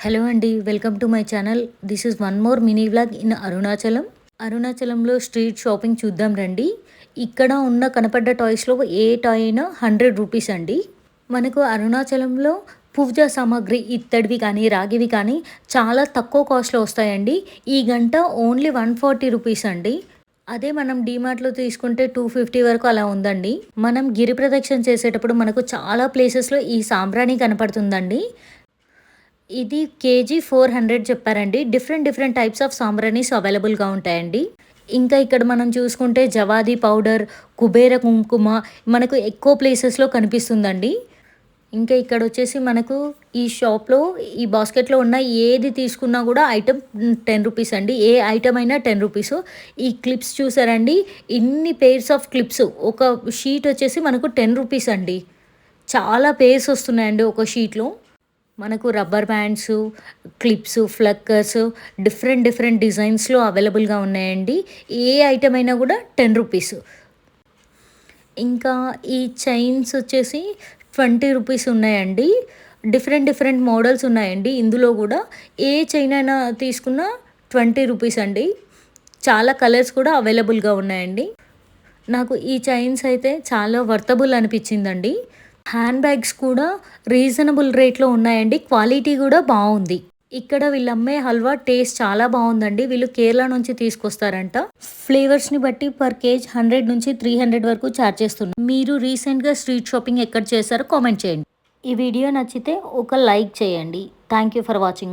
Hello అండి, welcome to my channel. This is one more mini vlog in Arunachalam. అరుణాచలంలో street shopping చూద్దాం రండి. ఇక్కడ ఉన్న కనపడ్డ టాయ్స్లో ఏ టాయ్ అయినా 100 రూపీస్ అండి. మనకు అరుణాచలంలో పూజా సామాగ్రి ఇత్తడివి కానీ రాగివి కానీ చాలా తక్కువ కాస్ట్లో వస్తాయండి. ఈ గంట ఓన్లీ 140 రూపీస్ అండి. అదే మనం డీమార్ట్లో తీసుకుంటే 250 వరకు అలా ఉందండి. మనం గిరి ప్రదక్షిణ చేసేటప్పుడు మనకు చాలా ప్లేసెస్లో ఈ సాంబ్రాణి కనపడుతుందండి. ఇది కేజీ 400 చెప్పారండి. డిఫరెంట్ టైప్స్ ఆఫ్ సాంబ్రానీస్ అవైలబుల్గా ఉంటాయండి. ఇంకా ఇక్కడ మనం చూసుకుంటే జవాది పౌడర్, కుబేర కుంకుమ మనకు ఎక్కువ ప్లేసెస్లో కనిపిస్తుందండి. ఇంకా ఇక్కడ వచ్చేసి మనకు ఈ షాప్లో ఈ బాస్కెట్లో ఉన్న ఏది తీసుకున్నా కూడా ఐటమ్ 10 రూపీస్ అండి. ఏ ఐటమ్ అయినా 10 రూపీస్. ఈ క్లిప్స్ చూసారండి, ఇన్ని పేర్స్ ఆఫ్ క్లిప్స్ ఒక షీట్ వచ్చేసి మనకు 10 రూపీస్ అండి. చాలా పేర్స్ వస్తున్నాయండి ఒక షీట్లో. మనకు రబ్బర్ బ్యాండ్స్, క్లిప్స్, ఫ్లక్కర్స్ డిఫరెంట్ డిజైన్స్లో అవైలబుల్గా ఉన్నాయండి. ఏ ఐటమ్ అయినా కూడా 10 రూపీస్. ఇంకా ఈ చైన్స్ వచ్చేసి 20 రూపీస్ ఉన్నాయండి. డిఫరెంట్ మోడల్స్ ఉన్నాయండి. ఇందులో కూడా ఏ చైన్ అయినా తీసుకున్నా 20 రూపీస్ అండి. చాలా కలర్స్ కూడా అవైలబుల్గా ఉన్నాయండి. నాకు ఈ చైన్స్ అయితే చాలా వర్తబుల్ అనిపించిందండి. హ్యాండ్ బ్యాగ్స్ కూడా రీజనబుల్ రేట్లో ఉన్నాయండి. క్వాలిటీ కూడా బాగుంది. ఇక్కడ వీళ్ళు అమ్మే హల్వా టేస్ట్ చాలా బాగుందండి. వీళ్ళు కేరళ నుంచి తీసుకొస్తారంట. ఫ్లేవర్స్ని బట్టి పర్ కేజ్ 100 నుంచి 300 వరకు ఛార్జ్ చేస్తున్నారు. మీరు రీసెంట్గా స్ట్రీట్ షాపింగ్ ఎక్కడ చేశారో కామెంట్ చేయండి. ఈ వీడియో నచ్చితే ఒక లైక్ చేయండి. Thank you for watching.